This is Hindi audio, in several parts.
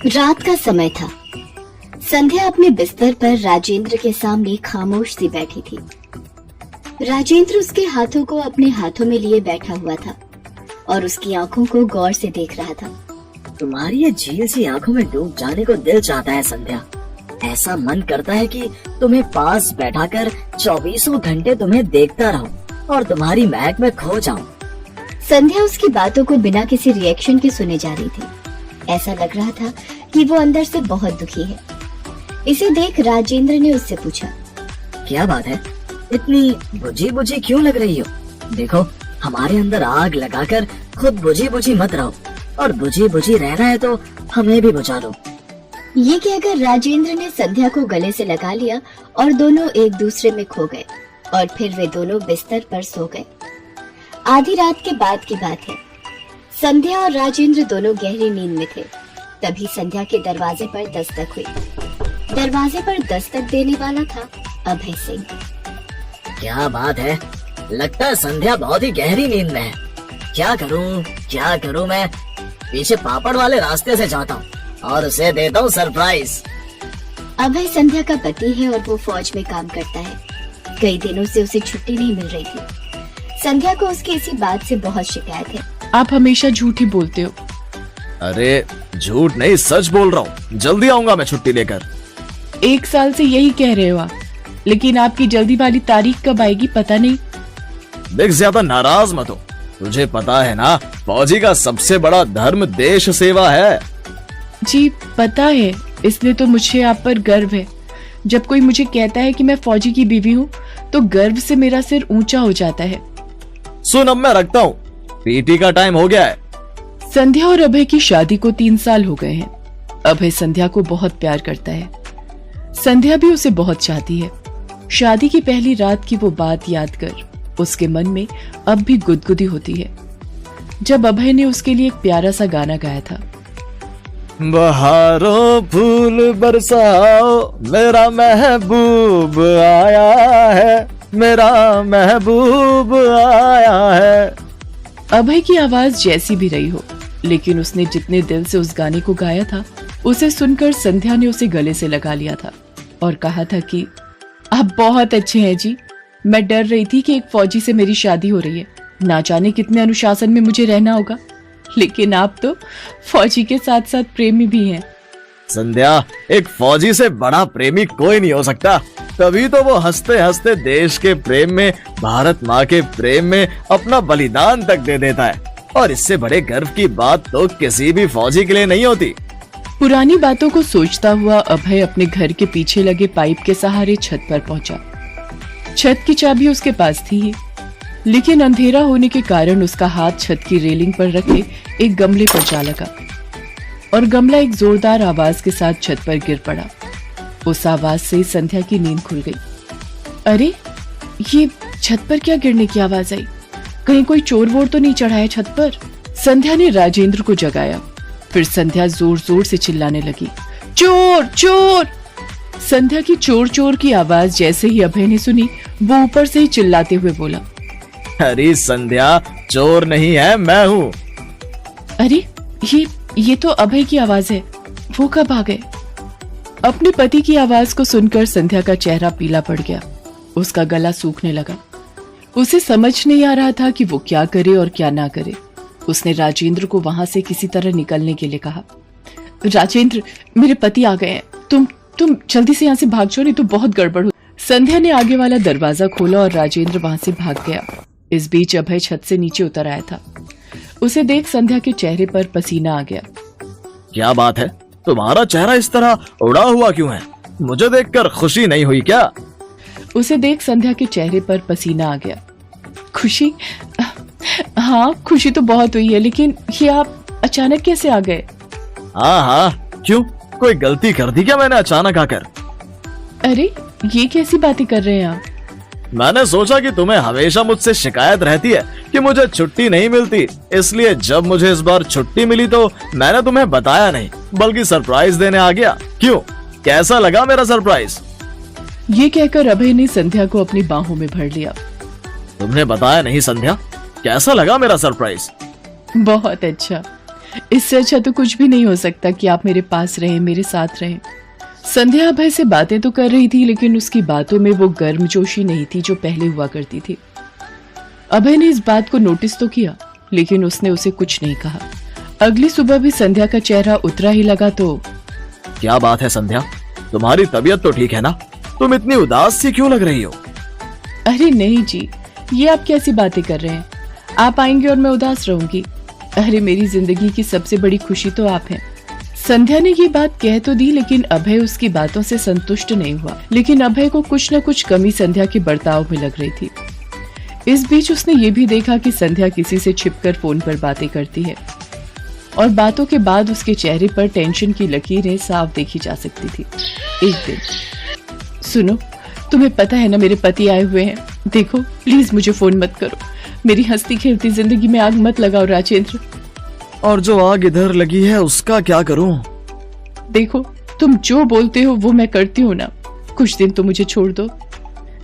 रात का समय था। संध्या अपने बिस्तर पर राजेंद्र के सामने खामोश सी बैठी थी। राजेंद्र उसके हाथों को अपने हाथों में लिए बैठा हुआ था और उसकी आंखों को गौर से देख रहा था। तुम्हारी ये झील सी आंखों में डूब जाने को दिल चाहता है संध्या। ऐसा मन करता है कि तुम्हें पास बैठाकर 24 घंटे तुम्हें देखता रहूं और तुम्हारी महक में खो जाऊं। संध्या उसकी बातों को बिना किसी रिएक्शन के सुने जा रही थी। ऐसा लग रहा था कि वो अंदर से बहुत दुखी है। इसे देख राजेंद्र ने उससे पूछा, क्या बात है, इतनी बुझी बुझी क्यों लग रही हो? देखो, हमारे अंदर आग लगाकर खुद बुझी बुझी मत रहो, और बुझी बुझी रहना है तो हमें भी बुझा लो। ये कहकर राजेंद्र ने संध्या को गले से लगा लिया और दोनों एक दूसरे में खो गए और फिर वे दोनों बिस्तर पर सो गए। आधी रात के बाद की बात है। संध्या और राजेंद्र दोनों गहरी नींद में थे। तभी संध्या के दरवाजे पर दस्तक हुई। दरवाजे पर दस्तक देने वाला था अभय सिंह। क्या बात है, लगता है संध्या बहुत ही गहरी नींद में है। क्या करूं मैं पीछे पापड़ वाले रास्ते से जाता हूँ और उसे देता हूँ सरप्राइज। अभय संध्या का पति है और वो फौज में काम करता है। कई दिनों से उसे छुट्टी नहीं मिल रही थी। संध्या को उसकी इसी बात से बहुत शिकायत है। आप हमेशा झूठ ही बोलते हो। अरे झूठ नहीं, सच बोल रहा हूँ। जल्दी आऊंगा मैं छुट्टी लेकर। 1 साल से यही कह रहे हो आप, लेकिन आपकी जल्दी वाली तारीख कब आएगी पता नहीं। देख, ज्यादा नाराज मत हो। तुझे पता है ना, फौजी का सबसे बड़ा धर्म देश सेवा है। जी पता है, इसलिए तो मुझे आप पर गर्व है। जब कोई मुझे कहता है कि मैं फौजी की बीवी हूँ तो गर्व से मेरा सिर ऊंचा हो जाता है। सुन, अब मैं रखता हूँ, पीटी का टाइम हो गया है। संध्या और अभय की शादी को 3 साल हो गए हैं। अभय संध्या को बहुत प्यार करता है। संध्या भी उसे बहुत चाहती है। शादी की पहली रात की वो बात याद कर उसके मन में अब भी गुदगुदी होती है, जब अभय ने उसके लिए एक प्यारा सा गाना गाया था। बहारों फूल बरसाओ, मेरा महबूब आया है, मेरा महबूब आया है। अभय की आवाज जैसी भी रही हो, लेकिन उसने जितने दिल से उस गाने को गाया था, उसे सुनकर संध्या ने उसे गले से लगा लिया था और कहा था कि आप बहुत अच्छे हैं जी। मैं डर रही थी कि एक फौजी से मेरी शादी हो रही है, ना जाने कितने अनुशासन में मुझे रहना होगा, लेकिन आप तो फौजी के साथ साथ प्रेमी भी हैं। संध्या, एक फौजी से बड़ा प्रेमी कोई नहीं हो सकता। तभी तो वो हंसते हंसते देश के प्रेम में, भारत माँ के प्रेम में अपना बलिदान तक दे देता है, और इससे बड़े गर्व की बात तो किसी भी फौजी के लिए नहीं होती। पुरानी बातों को सोचता हुआ अभय अपने घर के पीछे लगे पाइप के सहारे छत पर पहुंचा। छत की चाबी उसके पास थी ही, लेकिन अंधेरा होने के कारण उसका हाथ छत की रेलिंग पर रखे एक गमले पर जा लगा और गमला एक जोरदार आवाज के साथ छत पर गिर पड़ा। उस आवाज से संध्या की नींद खुल गई। अरे, ये छत पर क्या गिरने की आवाज आई? कहीं कोई चोर वोर तो नहीं चढ़ा है छत पर? संध्या ने राजेंद्र को जगाया। फिर संध्या जोर जोर से चिल्लाने लगी, चोर चोर। संध्या की चोर चोर की आवाज जैसे ही अभय ने सुनी, वो ऊपर से ही चिल्लाते हुए बोला, अरे संध्या, चोर नहीं है, मैं हूँ। अरे ये तो अभय की आवाज है, वो कब आ गए? अपने पति की आवाज को सुनकर संध्या का चेहरा पीला पड़ गया। उसका गला सूखने लगा। उसे समझ नहीं आ रहा था कि वो क्या करे और क्या ना करे। उसने राजेंद्र को वहां से किसी तरह निकलने के लिए कहा, राजेंद्र, मेरे पति आ गए हैं, तुम जल्दी से यहाँ से भाग जाओ, नहीं तो बहुत गड़बड़ हो। संध्या ने आगे वाला दरवाजा खोला और राजेंद्र वहां से भाग गया। इस बीच अभय छत से नीचे उतर आया था। उसे देख संध्या के चेहरे पर पसीना आ गया। क्या बात है, तुम्हारा चेहरा इस तरह उड़ा हुआ क्यों है? मुझे देखकर खुशी नहीं हुई क्या? उसे देख संध्या के चेहरे पर पसीना आ गया। खुशी? हाँ, खुशी तो बहुत हुई है, लेकिन ये आप अचानक कैसे आ गए? हाँ, क्यों? कोई गलती कर दी क्या मैंने अचानक आकर? अरे, ये कैसी बातें कर रहे हैं आप? मैंने सोचा कि तुम्हें हमेशा मुझसे शिकायत रहती है कि मुझे छुट्टी नहीं मिलती, इसलिए जब मुझे इस बार छुट्टी मिली तो मैंने तुम्हें बताया नहीं, बल्कि सरप्राइज देने आ गया। क्यों, कैसा लगा मेरा सरप्राइज? ये कहकर अभय ने संध्या को अपनी बाहों में भर लिया। तुमने बताया नहीं संध्या, कैसा लगा मेरा सरप्राइज? बहुत अच्छा। इससे अच्छा तो कुछ भी नहीं हो सकता कि आप मेरे पास रहें, मेरे साथ रहें। संध्या अभय से बातें तो कर रही थी, लेकिन उसकी बातों में वो गर्मजोशी नहीं थी जो पहले हुआ करती थी। अभय ने इस बात को नोटिस तो किया, लेकिन उसने उसे कुछ नहीं कहा। अगली सुबह भी संध्या का चेहरा उतरा ही लगा तो क्या बात है संध्या, तुम्हारी तबीयत तो ठीक है ना? तुम इतनी उदास सी क्यों लग रही हो? अरे नहीं जी, ये आप कैसी बातें कर रहे हैं? आप आएंगे और मैं उदास रहूंगी? अरे मेरी जिंदगी की सबसे बड़ी खुशी तो आप हैं। संध्या ने ये बात कह तो दी, लेकिन अभय उसकी बातों से संतुष्ट नहीं हुआ। लेकिन अभय को कुछ न कुछ कमी संध्या के बर्ताव में लग रही थी। इस बीच उसने ये भी देखा कि संध्या किसी से छिपकर फोन पर बातें करती है, और बातों के बाद उसके चेहरे पर टेंशन की लकीरें साफ देखी जा सकती थी। एक दिन, सुनो, तुम्हें पता है ना मेरे पति आए हुए हैं, देखो प्लीज मुझे फोन मत करो, मेरी हंसती खेलती जिंदगी में आग मत लगाओ राजेंद्र। और जो आग इधर लगी है उसका क्या करूं? देखो तुम जो बोलते हो वो मैं करती हूँ ना, कुछ दिन तो मुझे छोड़ दो।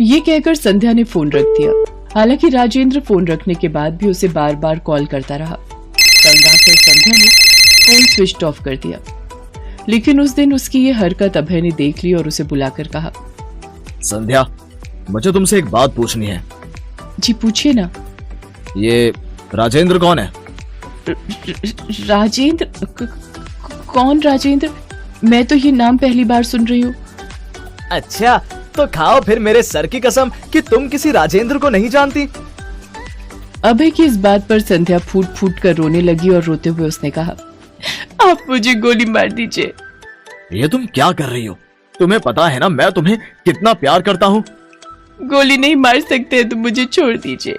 ये कहकर संध्या ने फोन रख दिया। हालांकि राजेंद्र फोन रखने के बाद भी उसे बार बार कॉल करता रहा। तंग आकर संध्या ने फोन स्विच ऑफ कर दिया। लेकिन उस दिन उसकी ये हरकत अभय ने देख ली और उसे बुलाकर कहा, संध्या, मुझे तुमसे एक बात पूछनी है। जी पूछिए ना। ये राजेंद्र कौन है? राजेंद्र? कौन राजेंद्र? मैं तो ये नाम पहली बार सुन रही हूँ। अच्छा, तो खाओ फिर मेरे सर की कसम कि तुम किसी राजेंद्र को नहीं जानती। अभय की इस बात पर संध्या फूट फूट कर रोने लगी और रोते हुए उसने कहा, आप मुझे गोली मार दीजिए। ये तुम क्या कर रही हो? तुम्हें पता है ना मैं तुम्हें कितना प्यार करता हूँ। गोली नहीं मार सकते तो मुझे छोड़ दीजिए,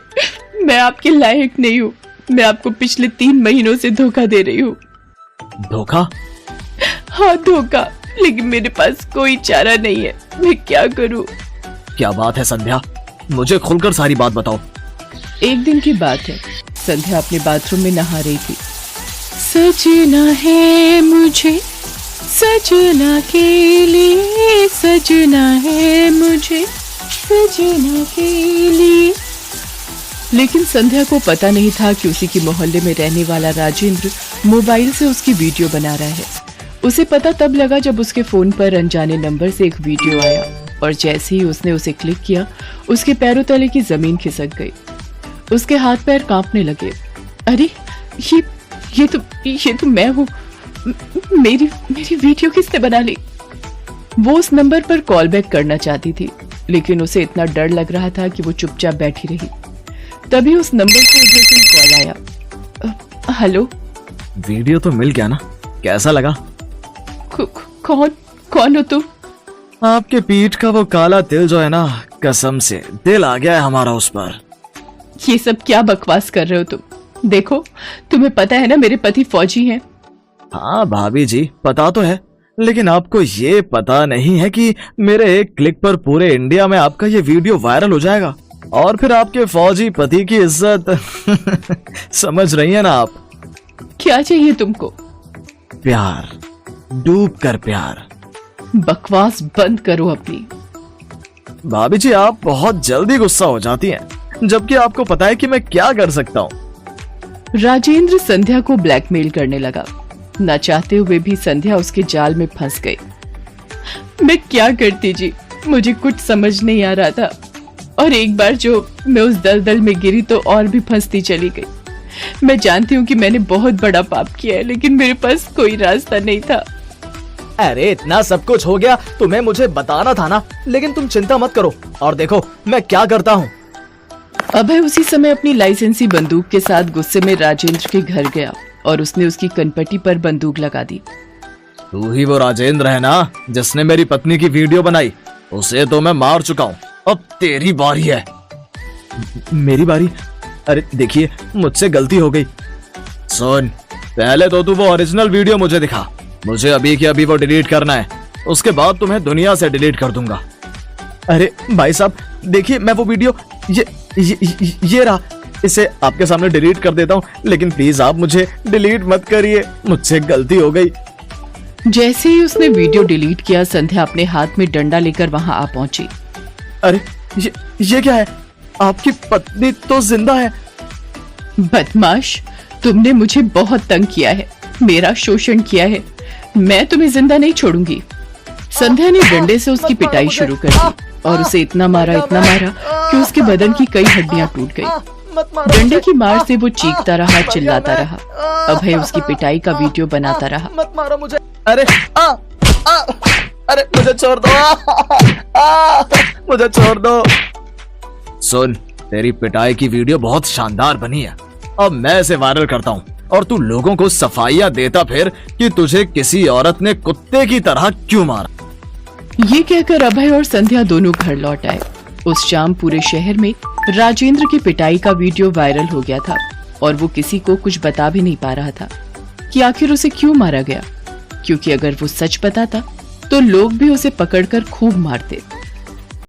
मैं आपके लायक नहीं हूँ। मैं आपको पिछले 3 महीनों से धोखा दे रही हूँ। धोखा? हाँ धोखा, लेकिन मेरे पास कोई चारा नहीं है, मैं क्या करूँ? क्या बात है संध्या, मुझे खुलकर सारी बात बताओ। एक दिन की बात है, संध्या अपने बाथरूम में नहा रही थी। सजना है मुझे सजना के लिए, सजना है मुझे सजना के लिए। लेकिन संध्या को पता नहीं था कि उसी की मोहल्ले में रहने वाला राजेंद्र मोबाइल से उसकी वीडियो बना रहा है। उसे पता तब लगा जब उसके फोन पर अनजाने नंबर से एक वीडियो आया, और जैसे ही उसने उसे क्लिक किया उसके पैरों तले की जमीन खिसक गई। उसके हाथ पैर कांपने लगे। अरे ये तो मैं हूँ। मेरी वीडियो किसने बना ली? वो उस नंबर पर कॉल बैक करना चाहती थी, लेकिन उसे इतना डर लग रहा था कि वो चुपचाप बैठी रही। तभी उस नंबर से उधर से कॉल आया। हेलो। वीडियो तो मिल गया ना, कैसा लगा? कौन हो तुम? आपके पीठ का वो काला तिल जो है ना, कसम से दिल आ गया है हमारा उस पर। ये सब क्या बकवास कर रहे हो तुम? देखो तुम्हें पता है ना मेरे पति फौजी हैं। हाँ भाभी जी, पता तो है, लेकिन आपको ये पता नहीं है कि मेरे एक क्लिक पर पूरे इंडिया में आपका ये वीडियो वायरल हो जाएगा, और फिर आपके फौजी पति की इज्जत समझ रही है ना आप? क्या चाहिए तुमको? प्यार, डूब कर प्यार। बकवास बंद करो अपनी। भाभी जी, आप बहुत जल्दी गुस्सा हो जाती हैं, जबकि आपको पता है कि मैं क्या कर सकता हूँ। राजेंद्र संध्या को ब्लैकमेल करने लगा। न चाहते हुए भी संध्या उसके जाल में फंस गई। मैं क्या करती जी, मुझे कुछ समझ नहीं आ रहा था, और एक बार जो मैं उस दलदल में गिरी तो और भी फंसती चली गई। मैं जानती हूँ कि मैंने बहुत बड़ा पाप किया है, लेकिन मेरे पास कोई रास्ता नहीं था। अरे इतना सब कुछ हो गया, तुम्हें मुझे बताना था ना, लेकिन तुम चिंता मत करो, और देखो मैं क्या करता हूँ। अभय उसी समय अपनी लाइसेंसी बंदूक के साथ गुस्से में राजेंद्र के घर गया और उसने उसकी कनपटी पर बंदूक लगा दी। तू ही वो राजेंद्र है ना जिसने मेरी पत्नी की वीडियो बनाई? उसे तो मैं मार चुका हूँ, अब तेरी बारी है। मेरी बारी? अरे देखिए, मुझसे गलती हो गई। सुन, पहले तो तू वो ओरिजिनल वीडियो मुझे दिखा, मुझे अभी के अभी वो डिलीट करना है, उसके बाद तुम्हें दुनिया से डिलीट कर दूंगा। अरे भाई साहब देखिए, मैं वो वीडियो ये रहा, इसे आपके सामने डिलीट कर देता हूँ, लेकिन प्लीज आप मुझे डिलीट मत करिए, मुझसे गलती हो गई। जैसे ही उसने वीडियो डिलीट किया, संध्या अपने हाथ में डंडा लेकर वहां आ पहुंची। अरे ये क्या है? आपकी पत्नी तो जिंदा है। बदमाश, तुमने मुझे बहुत तंग किया है, मेरा शोषण किया है, मैं तुम्हें जिंदा नहीं छोड़ूंगी। संध्या ने डंडे से उसकी पिटाई शुरू कर दी और उसे इतना मारा कि उसके बदन की कई हड्डियां टूट गई। डंडे की मार से वो चीखता रहा, चिल्लाता रहा। अभय उसकी पिटाई का वीडियो बनाता रहा। मत मारो मुझे। अरे अरे मुझे छोड़ दो। मुझे छोड़ दो। सुन, तेरी पिटाई की वीडियो बहुत शानदार बनी है। अब मैं इसे वायरल करता हूँ और तू लोगों को सफाइयाँ देता फिर कि तुझे किसी औरत ने कुत्ते की तरह क्यों मारा। ये कहकर अभय और संध्या दोनों घर लौट आए। उस शाम पूरे शहर में राजेंद्र की पिटाई का वीडियो वायरल हो गया था और वो किसी को कुछ बता भी नहीं पा रहा था कि आखिर उसे क्यों मारा गया, क्योंकि अगर वो सच बताता तो लोग भी उसे पकड़कर खूब मारते।